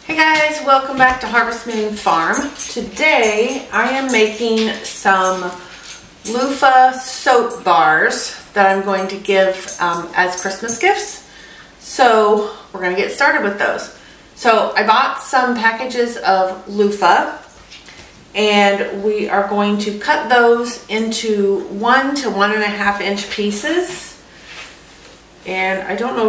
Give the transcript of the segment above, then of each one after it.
Hey guys, welcome back to Harvest Moon Farm. Today I am making some loofah soap bars that I'm going to give as Christmas gifts. So we're going to get started with those. So I bought some packages of loofah and we are going to cut those into 1 to 1.5 inch pieces. And I don't know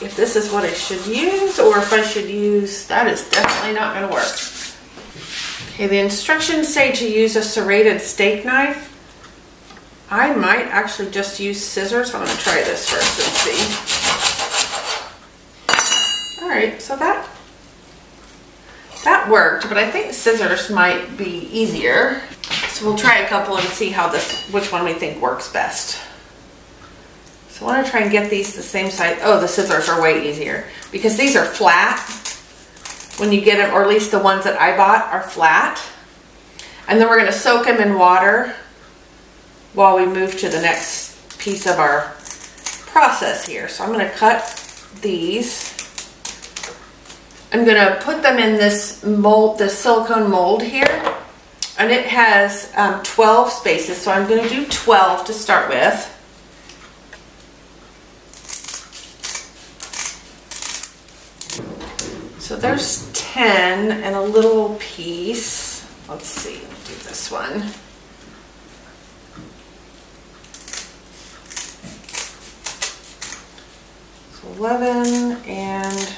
if this is what I should use or if I should use, that is definitely not going to work. Okay, the instructions say to use a serrated steak knife. I might actually just use scissors. I'm going to try this first and see. Alright, so that worked, but I think scissors might be easier. So we'll try a couple and see how which one we think works best. So I want to try and get these the same size. Oh, the scissors are way easier because these are flat when you get them, or at least the ones that I bought are flat. And then we're going to soak them in water while we move to the next piece of our process here. So I'm going to cut these. I'm going to put them in this mold, this silicone mold here. And it has 12 spaces. So I'm going to do 12 to start with. So there's 10 and a little piece. Let's see, we'll do this one. So 11 and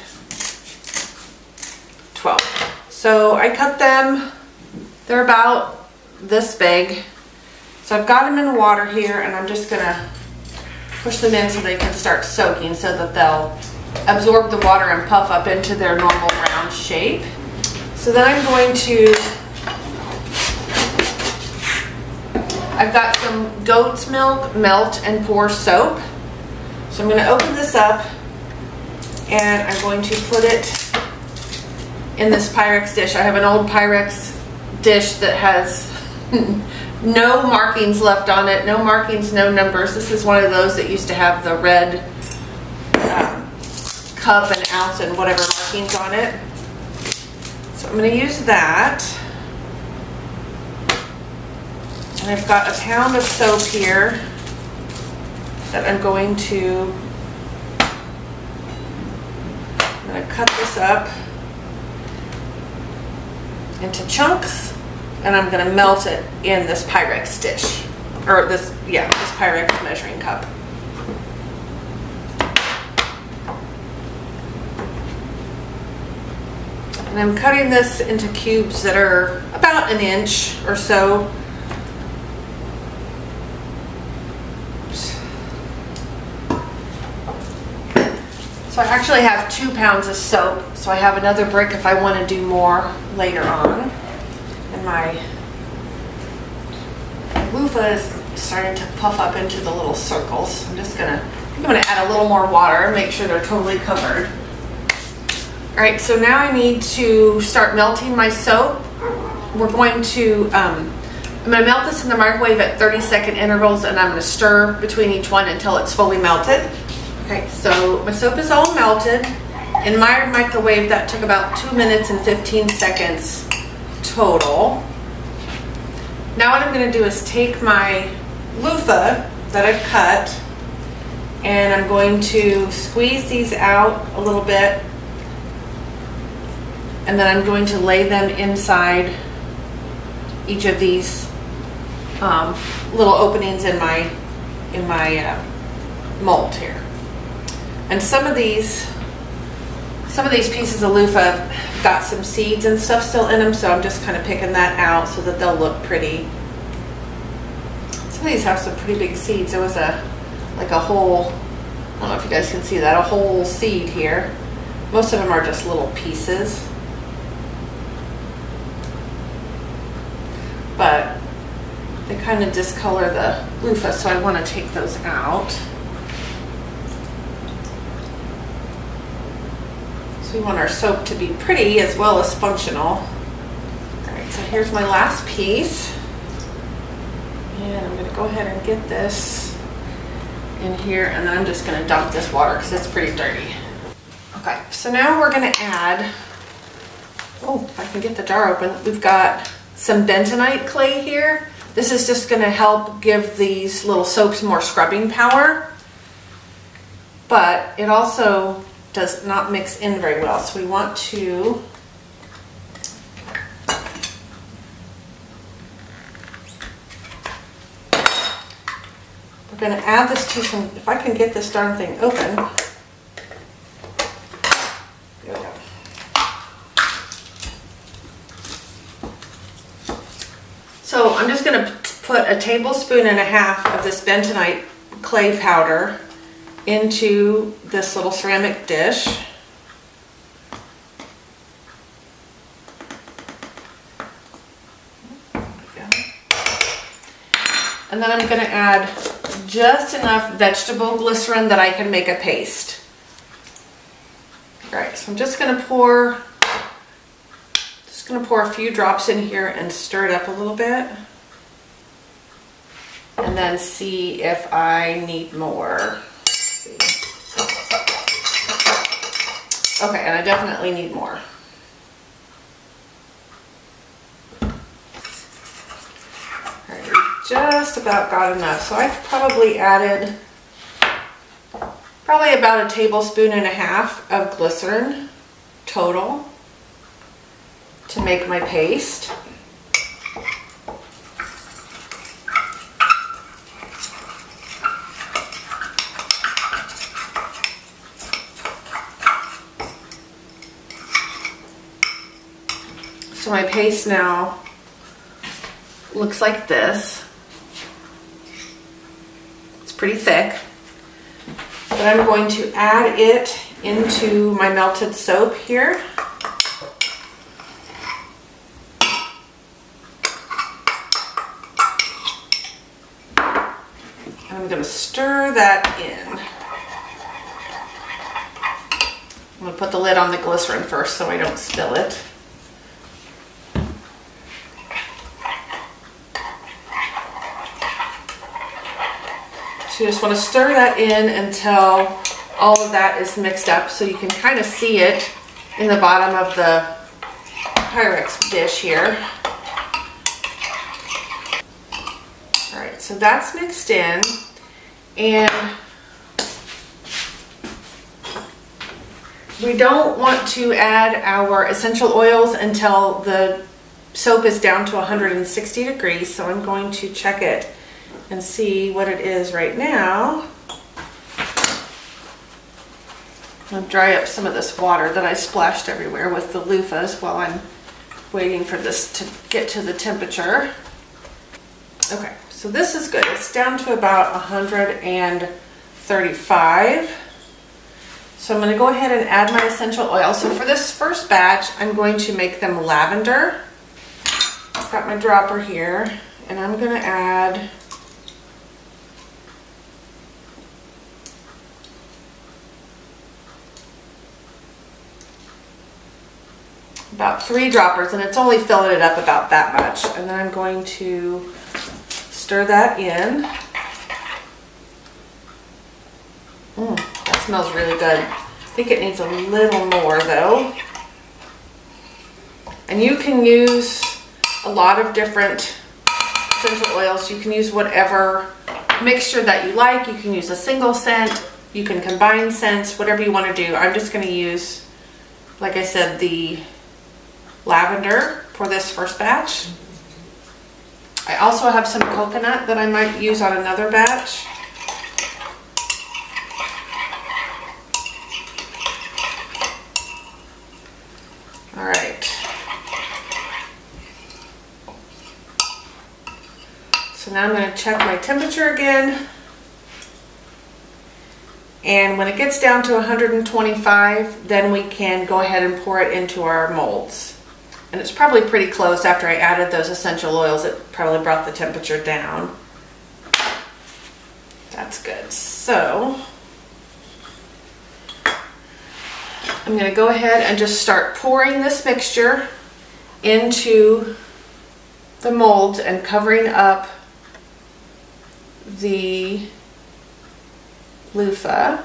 12. So I cut them, they're about this big. So I've got them in water here and I'm just gonna push them in so they can start soaking so that they'll absorb the water and puff up into their normal round shape. So then I'm going to, I've got some goat's milk, melt and pour soap. So I'm going to open this up and I'm going to put it in this Pyrex dish. I have an old Pyrex dish that has no markings left on it, no markings, no numbers. This is one of those that used to have the red cup and ounce and whatever markings on it. So I'm going to use that. And I've got a pound of soap here that I'm going to cut this up into chunks and I'm going to melt it in this Pyrex dish, or this Pyrex measuring cup. And I'm cutting this into cubes that are about 1 inch or so. So I actually have 2 pounds of soap, so I have another brick if I want to do more later on. And my loofah is starting to puff up into the little circles. I'm gonna add a little more water and make sure they're totally covered. Alright, so now I need to start melting my soap. We're going to, I'm going to melt this in the microwave at 30-second intervals and I'm going to stir between each one until it's fully melted. Okay, so my soap is all melted. In my microwave that took about 2 minutes and 15 seconds total. Now what I'm going to do is take my loofah that I've cut and I'm going to squeeze these out a little bit. And then I'm going to lay them inside each of these little openings in my mold here. And some of these pieces of loofah have got some seeds and stuff still in them, so I'm just kind of picking that out so that they'll look pretty. Some of these have some pretty big seeds. There was like a whole, I don't know if you guys can see that, a whole seed here. Most of them are just little pieces. But they kind of discolor the loofah, so I want to take those out. So we want our soap to be pretty as well as functional. Alright, so here's my last piece. And I'm going to go ahead and get this in here, and then I'm just going to dump this water because it's pretty dirty. Okay, so now we're going to add, oh, if I can get the jar open, we've got some bentonite clay here. This is just going to help give these little soaps more scrubbing power, but it also does not mix in very well. So we want to we're going to add this to some, if I can get this darn thing open. There we go. So I'm just going to put a tablespoon and a half of this bentonite clay powder into this little ceramic dish. And then I'm going to add just enough vegetable glycerin that I can make a paste. All right, so I'm just going to pour a few drops in here and stir it up a little bit. And then see if I need more. Okay, and I definitely need more. Alright, we just about got enough. So I've probably added about a tablespoon and a half of glycerin total to make my paste. So my paste now looks like this. It's pretty thick, but I'm going to add it into my melted soap here. I'm going to stir that in. I'm going to put the lid on the glycerin first so I don't spill it. So you just want to stir that in until all of that is mixed up, so you can kind of see it in the bottom of the Pyrex dish here. Alright, so that's mixed in, and we don't want to add our essential oils until the soap is down to 160 degrees, so I'm going to check it and see what it is right now. I'll dry up some of this water that I splashed everywhere with the loofahs while I'm waiting for this to get to the temperature. Okay, so this is good. It's down to about 135. So I'm going to go ahead and add my essential oil. So for this first batch, I'm going to make them lavender. I've got my dropper here, and I'm going to add about 3 droppers, and it's only filling it up about that much. And then I'm going to stir that in. That smells really good. I think it needs a little more though. And you can use a lot of different essential oils. You can use whatever mixture that you like. You can use a single scent. You can combine scents, whatever you want to do. I'm just going to use, like I said, the lavender for this first batch. I also have some coconut that I might use on another batch. All right. So now I'm going to check my temperature again. And when it gets down to 125, then we can go ahead and pour it into our molds. And it's probably pretty close. After I added those essential oils, it probably brought the temperature down. That's good. So I'm going to go ahead and just start pouring this mixture into the molds and covering up the loofah.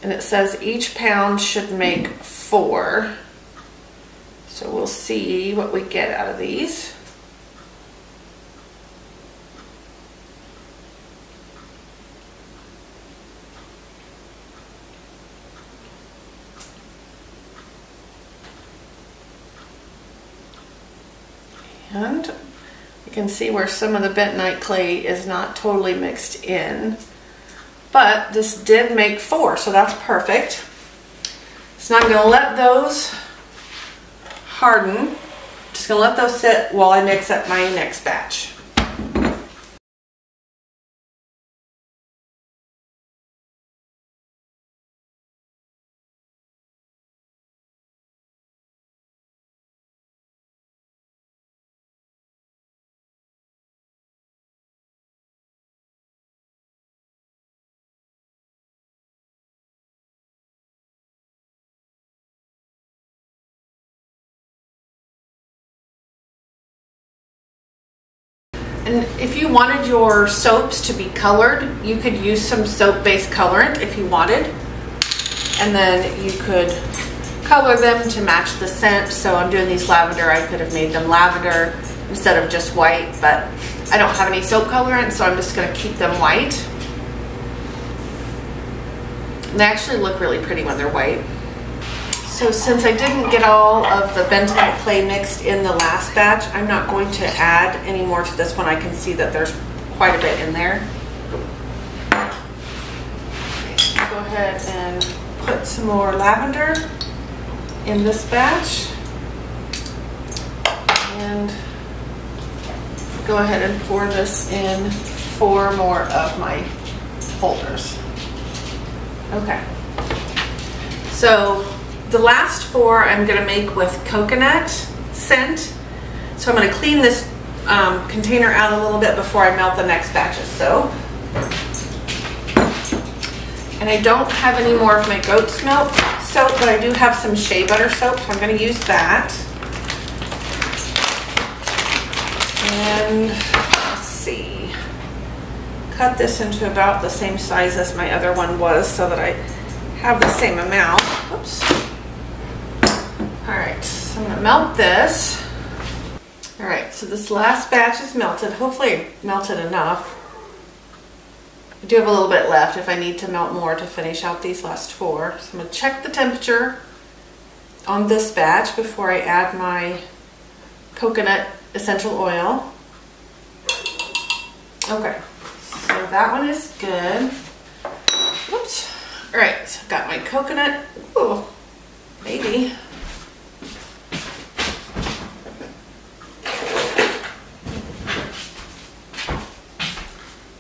And it says each pound should make 4. So we'll see what we get out of these. And you can see where some of the bentonite clay is not totally mixed in, but this did make 4, so that's perfect. So now I'm going to let those harden. Just going to let those sit while I mix up my next batch. And if you wanted your soaps to be colored, you could use some soap-based colorant if you wanted. And then you could color them to match the scent. So I'm doing these lavender. I could have made them lavender instead of just white, but I don't have any soap colorant, so I'm just going to keep them white. And they actually look really pretty when they're white. So since I didn't get all of the bentonite clay mixed in the last batch, I'm not going to add any more to this one. I can see that there's quite a bit in there. Go ahead and put some more lavender in this batch. And go ahead and pour this in 4 more of my holders. Okay. So the last 4 I'm going to make with coconut scent. So I'm going to clean this container out a little bit before I melt the next batch of soap. And I don't have any more of my goat's milk soap, but I do have some shea butter soap, so I'm going to use that. And let's see. Cut this into about the same size as my other one was so that I have the same amount. Oops. Alright, so I'm going to melt this. Alright, so this last batch is melted. Hopefully I melted enough. I do have a little bit left if I need to melt more to finish out these last 4. So I'm going to check the temperature on this batch before I add my coconut essential oil. Okay, so that one is good. Whoops. Alright, so I've got my coconut. Ooh, maybe.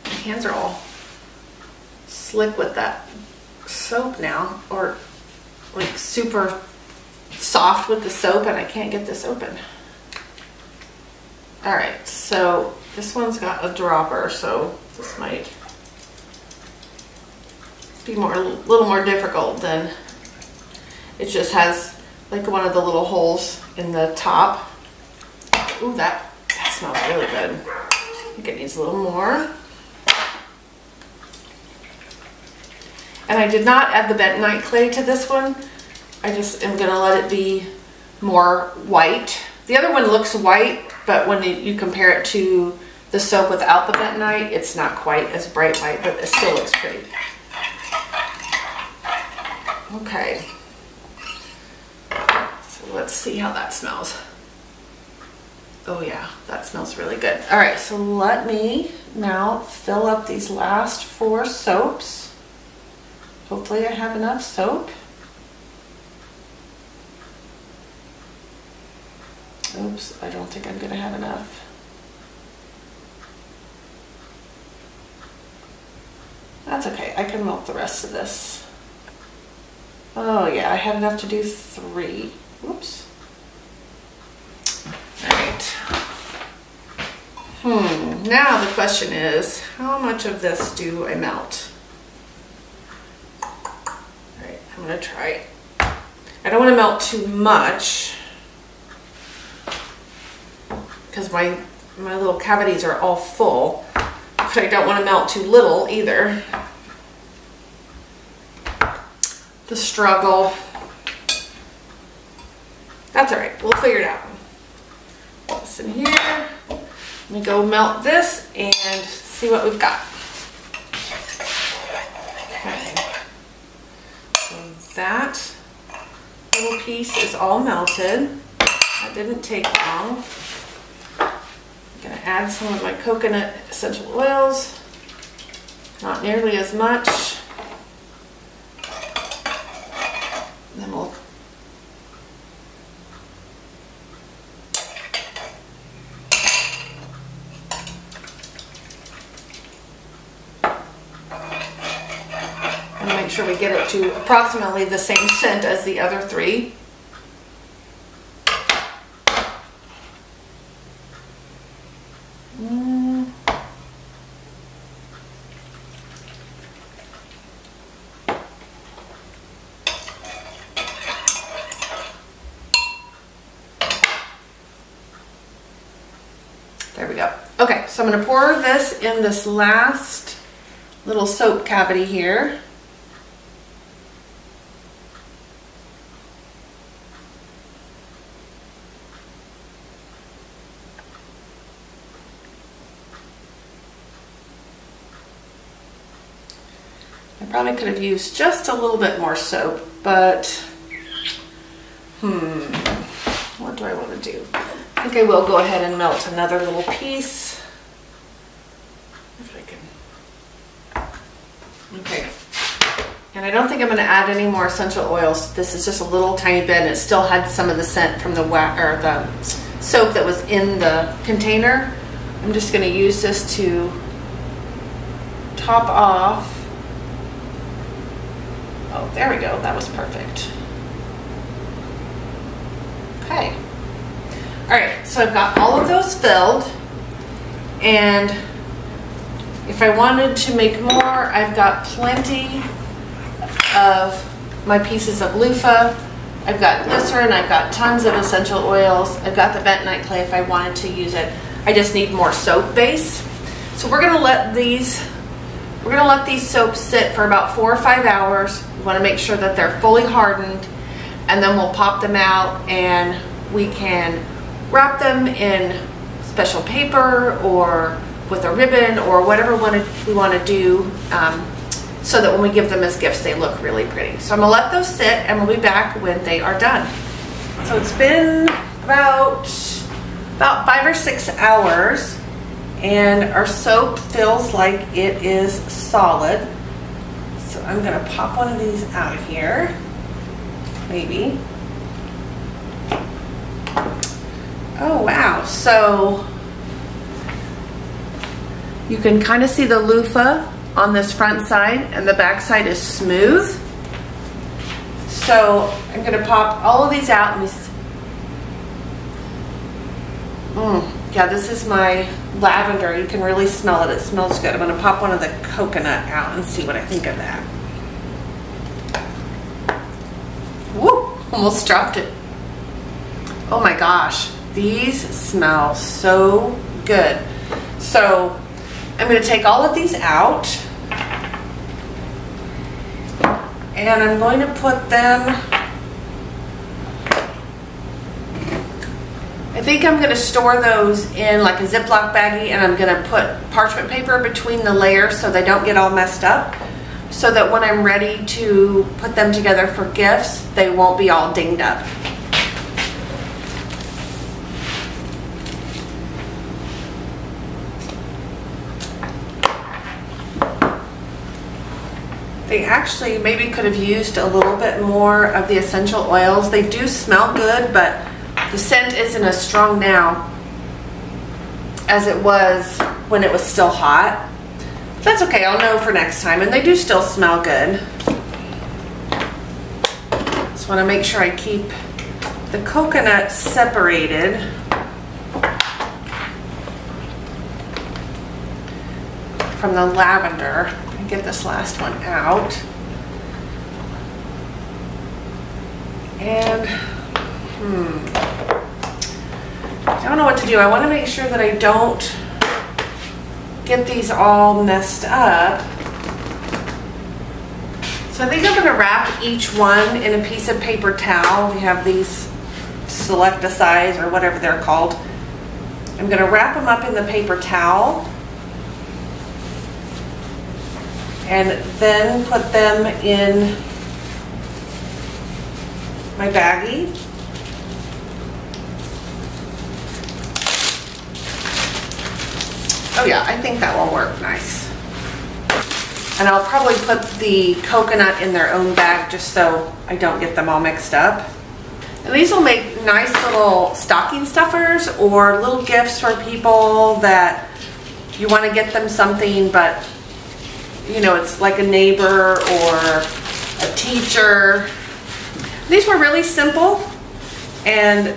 My hands are all slick with that soap now, or like super soft with the soap, and I can't get this open. Alright, so this one's got a dropper, so this might be a little more difficult than it just has like one of the little holes in the top. Ooh, that smells really good. I think it needs a little more. And I did not add the bentonite clay to this one. I just am gonna let it be more white. The other one looks white, but when you compare it to the soap without the bentonite, it's not quite as bright white, but it still looks pretty. Okay. So let's see how that smells. Oh yeah, that smells really good. All right, so let me now fill up these last 4 soaps. Hopefully I have enough soap. Oops, I don't think I'm gonna have enough. That's okay, I can melt the rest of this. Oh yeah, I had enough to do 3. Whoops. Alright. Now the question is, how much of this do I melt? Alright, I'm gonna try. I don't want to melt too much because my little cavities are all full, but I don't want to melt too little either. the struggle. That's all right, we'll figure it out. Put this in here. Let me go melt this and see what we've got. Okay. So that little piece is all melted. That didn't take long. I'm gonna add some of my coconut essential oils. Not nearly as much. Then we'll make sure we get it to approximately the same scent as the other three. There we go. Okay, so I'm going to pour this in this last little soap cavity here. I probably could have used just a little bit more soap, but what do I want to do? I think I will go ahead and melt another little piece. If I can. Okay. And I don't think I'm going to add any more essential oils. This is just a little tiny bit, and it still had some of the scent from the soap that was in the container. I'm just going to use this to top off. Oh, there we go. That was perfect. Okay. All right, so I've got all of those filled, and if I wanted to make more, I've got plenty of my pieces of loofah. I've got glycerin, I've got tons of essential oils, I've got the bentonite clay if I wanted to use it. I just need more soap base. So we're gonna let these soaps sit for about 4 or 5 hours. We wanna make sure that they're fully hardened, and then we'll pop them out and we can wrap them in special paper or with a ribbon or whatever we want to do, so that when we give them as gifts they look really pretty. So I'm going to let those sit and we'll be back when they are done. So it's been about 5 or 6 hours and our soap feels like it is solid. So I'm going to pop one of these out of here, maybe. Oh wow, so you can kind of see the loofah on this front side and the back side is smooth. So I'm going to pop all of these out. Yeah, this is my lavender. You can really smell it. It smells good. I'm going to pop one of the coconut out and see what I think of that. Whoop, almost dropped it. Oh my gosh. These smell so good. So I'm going to take all of these out and I'm going to put them, I think I'm going to store those in like a Ziploc baggie, and I'm going to put parchment paper between the layers so they don't get all messed up, so that when I'm ready to put them together for gifts, they won't be all dinged up. They actually maybe could have used a little bit more of the essential oils. They do smell good, but the scent isn't as strong now as it was when it was still hot. But that's okay, I'll know for next time. And they do still smell good. Just want to make sure I keep the coconut separated. From the lavender. Get this last one out. And I don't know what to do. I want to make sure that I don't get these all messed up. So I think I'm going to wrap each one in a piece of paper towel. We have these select a size or whatever they're called. I'm going to wrap them up in the paper towel and then put them in my baggie. Oh yeah, I think that will work nice. And I'll probably put the coconut in their own bag just so I don't get them all mixed up. And these will make nice little stocking stuffers or little gifts for people that you want to get them something, but you know, it's like a neighbor or a teacher. These were really simple, and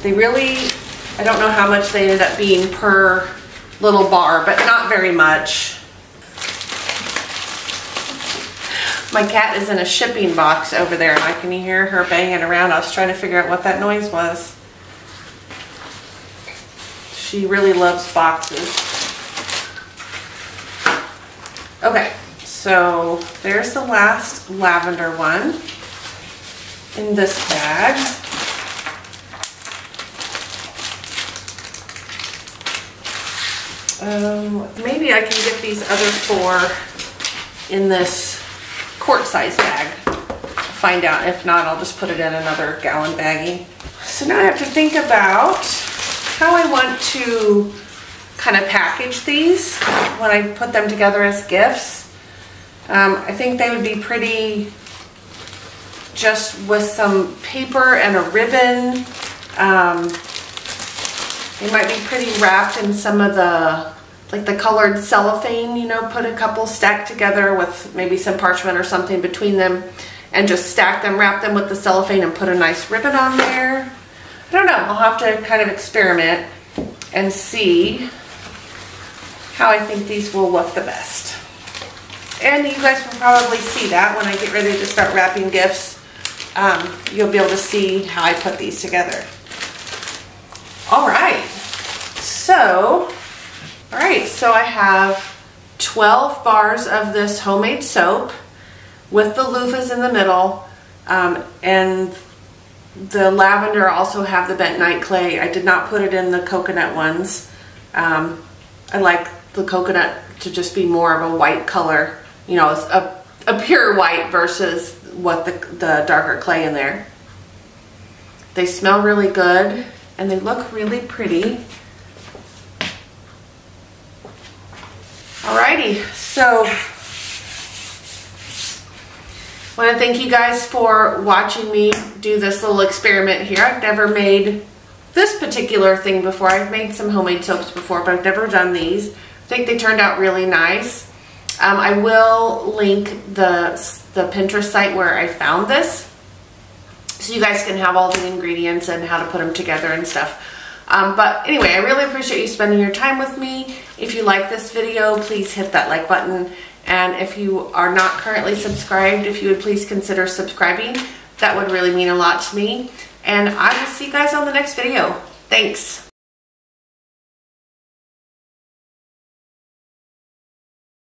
they really, I don't know how much they ended up being per little bar, but not very much. My cat is in a shipping box over there, and I can hear her banging around. I was trying to figure out what that noise was. She really loves boxes. Okay, so there's the last lavender one in this bag. Maybe I can get these other 4 in this quart size bag. Find out. If not, I'll just put it in another gallon baggie. So now I have to think about how I want to kind of package these when I put them together as gifts. I think they would be pretty just with some paper and a ribbon. They might be pretty wrapped in some of the, like the colored cellophane, you know, put a couple stacked together with maybe some parchment or something between them and just stack them, wrap them with the cellophane and put a nice ribbon on there. I don't know, I'll have to kind of experiment and see how I think these will look the best. And you guys will probably see that when I get ready to start wrapping gifts. You'll be able to see how I put these together. All right, so I have 12 bars of this homemade soap with the loofahs in the middle, and the lavender also have the bentonite clay. I did not put it in the coconut ones. I like the coconut to just be more of a white color, you know, a pure white versus what the darker clay in there. They smell really good and they look really pretty. Alrighty, so I want to thank you guys for watching me do this little experiment here. I've never made this particular thing before. I've made some homemade soaps before, but I've never done these. I think they turned out really nice. I will link the Pinterest site where I found this, so you guys can have all the ingredients and how to put them together and stuff. But anyway, I really appreciate you spending your time with me. If you like this video, please hit that like button. And if you are not currently subscribed, if you would please consider subscribing. That would really mean a lot to me. And I will see you guys on the next video. Thanks.